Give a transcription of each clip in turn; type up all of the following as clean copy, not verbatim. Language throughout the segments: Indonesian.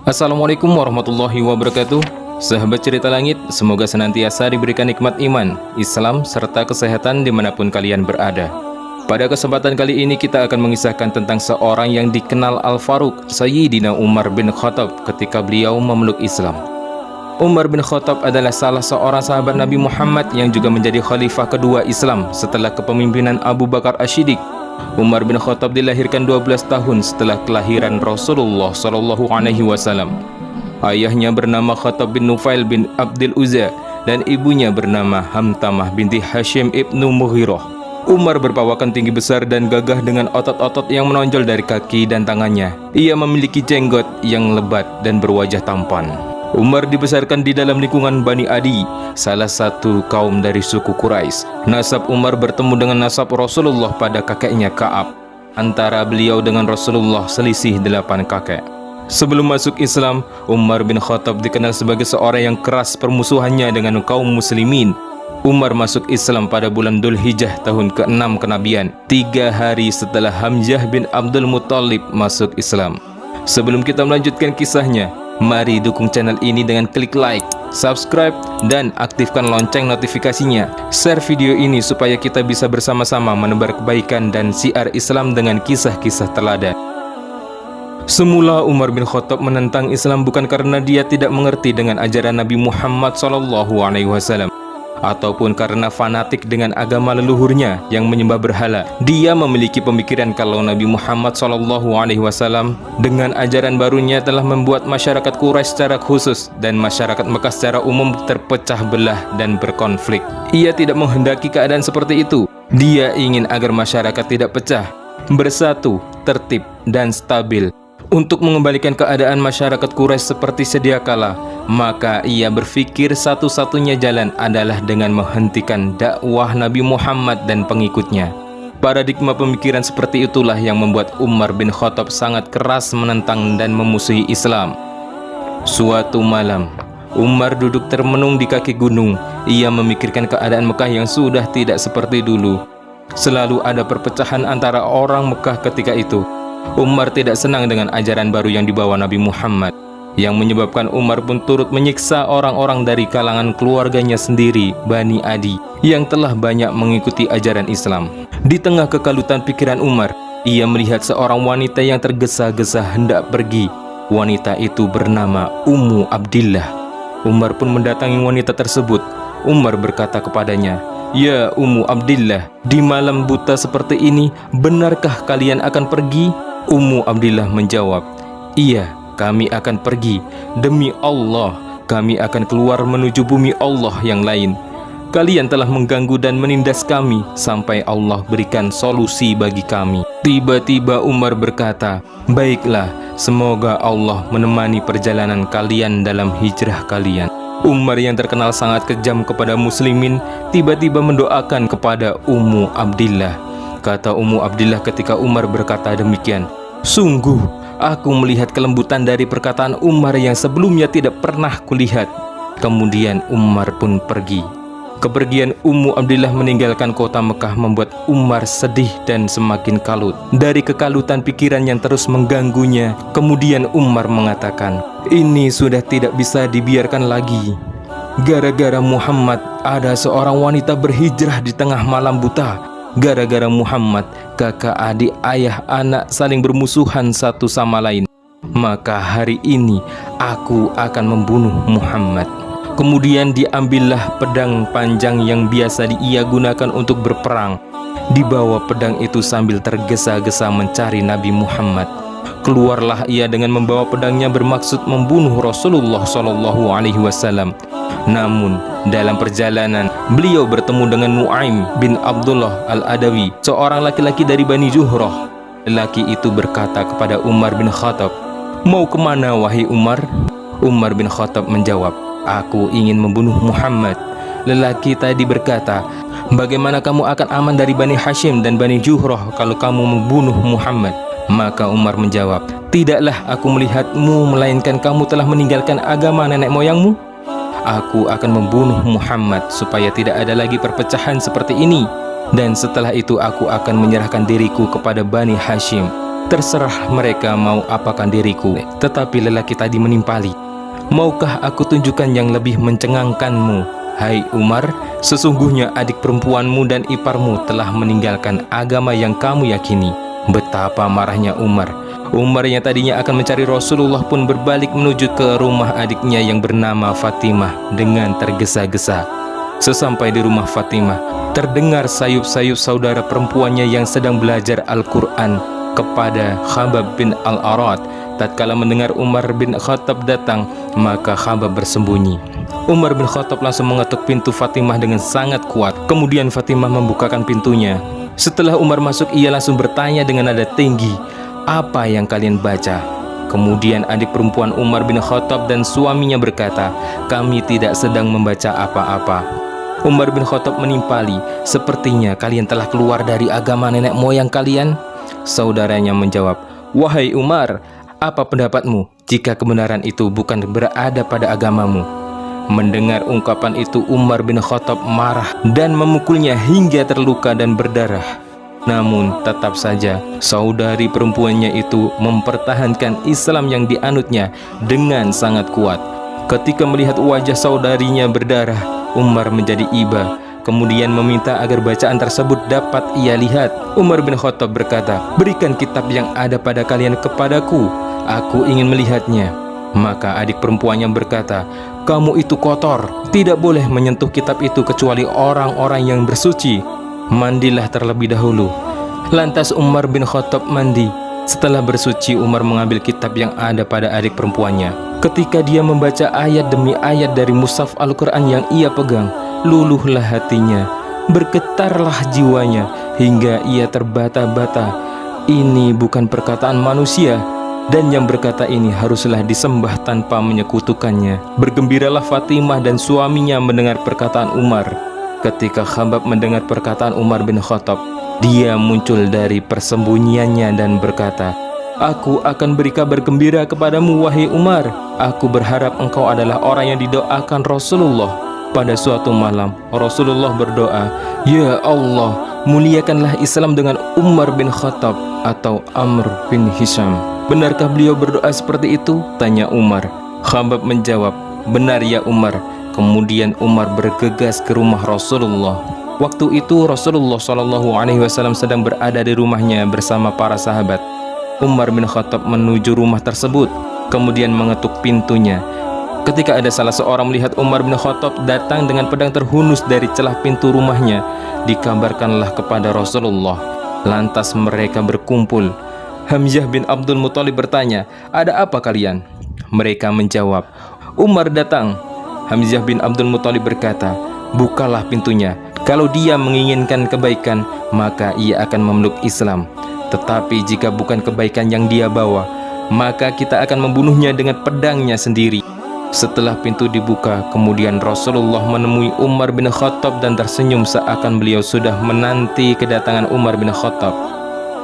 Assalamualaikum warahmatullahi wabarakatuh. Sahabat cerita langit, semoga senantiasa diberikan nikmat iman, Islam, serta kesehatan dimanapun kalian berada. Pada kesempatan kali ini kita akan mengisahkan tentang seorang yang dikenal Al-Faruq, Sayyidina Umar bin Khattab ketika beliau memeluk Islam. Umar bin Khattab adalah salah seorang sahabat Nabi Muhammad yang juga menjadi khalifah kedua Islam setelah kepemimpinan Abu Bakar As-Siddiq. Umar bin Khattab dilahirkan 12 tahun setelah kelahiran Rasulullah SAW. Ayahnya bernama Khattab bin Nufail bin Abdul Uzza dan ibunya bernama Hamtamah binti Hashim ibnu Mughirah. Umar berpawakan tinggi besar dan gagah dengan otot-otot yang menonjol dari kaki dan tangannya. Ia memiliki jenggot yang lebat dan berwajah tampan. Umar dibesarkan di dalam lingkungan Bani Adi, salah satu kaum dari suku Quraisy. Nasab Umar bertemu dengan nasab Rasulullah pada kakeknya Ka'ab. Antara beliau dengan Rasulullah selisih 8 kakek. Sebelum masuk Islam, Umar bin Khattab dikenal sebagai seorang yang keras permusuhannya dengan kaum muslimin. Umar masuk Islam pada bulan Dhul Hijjah tahun ke-6 kenabian, 3 hari setelah Hamzah bin Abdul Muttalib masuk Islam. Sebelum kita melanjutkan kisahnya, mari dukung channel ini dengan klik like, subscribe, dan aktifkan lonceng notifikasinya. Share video ini supaya kita bisa bersama-sama menebar kebaikan dan syiar Islam dengan kisah-kisah teladan. Semula Umar bin Khattab menentang Islam bukan karena dia tidak mengerti dengan ajaran Nabi Muhammad SAW, ataupun karena fanatik dengan agama leluhurnya yang menyembah berhala. Dia memiliki pemikiran kalau Nabi Muhammad SAW dengan ajaran barunya telah membuat masyarakat Quraisy secara khusus dan masyarakat Mekah secara umum terpecah belah dan berkonflik. Ia tidak menghendaki keadaan seperti itu. Dia ingin agar masyarakat tidak pecah, bersatu, tertib, dan stabil. Untuk mengembalikan keadaan masyarakat Quraisy seperti sedia kala, maka ia berpikir satu-satunya jalan adalah dengan menghentikan dakwah Nabi Muhammad dan pengikutnya. Paradigma pemikiran seperti itulah yang membuat Umar bin Khattab sangat keras menentang dan memusuhi Islam. Suatu malam, Umar duduk termenung di kaki gunung. Ia memikirkan keadaan Mekah yang sudah tidak seperti dulu. Selalu ada perpecahan antara orang Mekah ketika itu. Umar tidak senang dengan ajaran baru yang dibawa Nabi Muhammad, yang menyebabkan Umar pun turut menyiksa orang-orang dari kalangan keluarganya sendiri, Bani Adi, yang telah banyak mengikuti ajaran Islam. Di tengah kekalutan pikiran Umar, ia melihat seorang wanita yang tergesa-gesa hendak pergi. Wanita itu bernama Ummu Abdillah. Umar pun mendatangi wanita tersebut. Umar berkata kepadanya, "Ya Ummu Abdillah, di malam buta seperti ini, benarkah kalian akan pergi?" Ummu Abdillah menjawab, "Iya, kami akan pergi. Demi Allah, kami akan keluar menuju bumi Allah yang lain. Kalian telah mengganggu dan menindas kami sampai Allah berikan solusi bagi kami." Tiba-tiba Umar berkata, "Baiklah, semoga Allah menemani perjalanan kalian dalam hijrah kalian." Umar yang terkenal sangat kejam kepada muslimin tiba-tiba mendoakan kepada Ummu Abdillah. Kata Ummu Abdillah ketika Umar berkata demikian, "Sungguh, aku melihat kelembutan dari perkataan Umar yang sebelumnya tidak pernah kulihat." Kemudian Umar pun pergi. Kepergian Ummu Abdillah meninggalkan kota Mekah membuat Umar sedih dan semakin kalut. Dari kekalutan pikiran yang terus mengganggunya, kemudian Umar mengatakan, "Ini sudah tidak bisa dibiarkan lagi. Gara-gara Muhammad, ada seorang wanita berhijrah di tengah malam buta. Gara-gara Muhammad, kakak, adik, ayah, anak saling bermusuhan satu sama lain. Maka hari ini aku akan membunuh Muhammad." Kemudian diambillah pedang panjang yang biasa ia gunakan untuk berperang. Dibawa pedang itu sambil tergesa-gesa mencari Nabi Muhammad. Keluarlah ia dengan membawa pedangnya bermaksud membunuh Rasulullah SAW. Namun dalam perjalanan beliau bertemu dengan Nuaim bin Abdullah al-Adawi, seorang laki-laki dari Bani Zuhrah. Lelaki itu berkata kepada Umar bin Khattab, "Mau kemana wahai Umar?" Umar bin Khattab menjawab, "Aku ingin membunuh Muhammad." Lelaki tadi berkata, "Bagaimana kamu akan aman dari Bani Hashim dan Bani Zuhrah kalau kamu membunuh Muhammad?" Maka Umar menjawab, "Tidaklah aku melihatmu, melainkan kamu telah meninggalkan agama nenek moyangmu. Aku akan membunuh Muhammad supaya tidak ada lagi perpecahan seperti ini. Dan setelah itu aku akan menyerahkan diriku kepada Bani Hashim." Terserah mereka mau apakan diriku, tetapi lelaki tadi menimpali. Maukah aku tunjukkan yang lebih mencengangkanmu? Hai Umar, sesungguhnya adik perempuanmu dan iparmu telah meninggalkan agama yang kamu yakini. Betapa marahnya Umar. Umar yang tadinya akan mencari Rasulullah pun berbalik menuju ke rumah adiknya yang bernama Fatimah dengan tergesa-gesa. Sesampai di rumah Fatimah, terdengar sayup-sayup saudara perempuannya yang sedang belajar Al-Quran kepada Khabbab bin Al-Arat. Tatkala mendengar Umar bin Khattab datang, maka Khabbab bersembunyi. Umar bin Khattab langsung mengetuk pintu Fatimah dengan sangat kuat. Kemudian Fatimah membukakan pintunya. Setelah Umar masuk, ia langsung bertanya dengan nada tinggi, "Apa yang kalian baca?" Kemudian adik perempuan Umar bin Khattab dan suaminya berkata, "Kami tidak sedang membaca apa-apa." Umar bin Khattab menimpali, "Sepertinya kalian telah keluar dari agama nenek moyang kalian." Saudaranya menjawab, "Wahai Umar, apa pendapatmu jika kebenaran itu bukan berada pada agamamu?" Mendengar ungkapan itu, Umar bin Khattab marah dan memukulnya hingga terluka dan berdarah. Namun tetap saja saudari perempuannya itu mempertahankan Islam yang dianutnya dengan sangat kuat. Ketika melihat wajah saudarinya berdarah, Umar menjadi iba, kemudian meminta agar bacaan tersebut dapat ia lihat. Umar bin Khattab berkata, "Berikan kitab yang ada pada kalian kepadaku, aku ingin melihatnya." Maka adik perempuannya berkata, "Kamu itu kotor, tidak boleh menyentuh kitab itu kecuali orang-orang yang bersuci. Mandilah terlebih dahulu." Lantas Umar bin Khattab mandi. Setelah bersuci, Umar mengambil kitab yang ada pada adik perempuannya. Ketika dia membaca ayat demi ayat dari mushaf Al-Quran yang ia pegang, luluhlah hatinya, bergetarlah jiwanya, hingga ia terbata-bata. Ini bukan perkataan manusia, dan yang berkata ini haruslah disembah tanpa menyekutukannya. Bergembiralah Fatimah dan suaminya mendengar perkataan Umar. Ketika Khabbab mendengar perkataan Umar bin Khattab, dia muncul dari persembunyiannya dan berkata, "Aku akan beri kabar gembira kepadamu, wahai Umar. Aku berharap engkau adalah orang yang didoakan Rasulullah." Pada suatu malam, Rasulullah berdoa, "Ya Allah, muliakanlah Islam dengan Umar bin Khattab atau Amr bin Hisham." "Benarkah beliau berdoa seperti itu?" tanya Umar. Khabbab menjawab, "Benar ya Umar." Kemudian Umar bergegas ke rumah Rasulullah. Waktu itu Rasulullah SAW sedang berada di rumahnya bersama para sahabat. Umar bin Khattab menuju rumah tersebut, kemudian mengetuk pintunya. Ketika ada salah seorang melihat Umar bin Khattab datang dengan pedang terhunus dari celah pintu rumahnya, dikabarkanlah kepada Rasulullah. Lantas mereka berkumpul. Hamzah bin Abdul Muthalib bertanya, "Ada apa kalian?" Mereka menjawab, "Umar datang." Hamzah bin Abdul Muthalib berkata, "Bukalah pintunya. Kalau dia menginginkan kebaikan, maka ia akan memeluk Islam. Tetapi jika bukan kebaikan yang dia bawa, maka kita akan membunuhnya dengan pedangnya sendiri." Setelah pintu dibuka, kemudian Rasulullah menemui Umar bin Khattab dan tersenyum seakan beliau sudah menanti kedatangan Umar bin Khattab.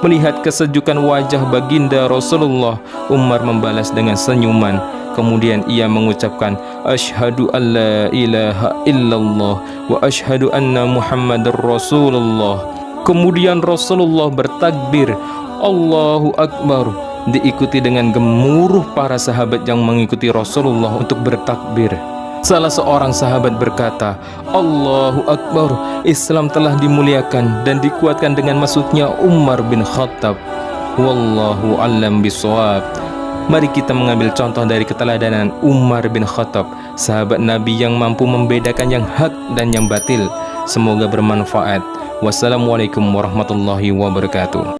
Melihat kesejukan wajah baginda Rasulullah, Umar membalas dengan senyuman. Kemudian ia mengucapkan, "Asyhadu an la ilaha illallah wa asyhadu anna Muhammadar Rasulullah." Kemudian Rasulullah bertakbir, "Allahu Akbar." Diikuti dengan gemuruh para sahabat yang mengikuti Rasulullah untuk bertakbir. Salah seorang sahabat berkata, "Allahu Akbar, Islam telah dimuliakan dan dikuatkan dengan masuknya Umar bin Khattab. Wallahu a'lam bishawab." Mari kita mengambil contoh dari keteladanan Umar bin Khattab, sahabat Nabi yang mampu membedakan yang hak dan yang batil. Semoga bermanfaat. Wassalamualaikum warahmatullahi wabarakatuh.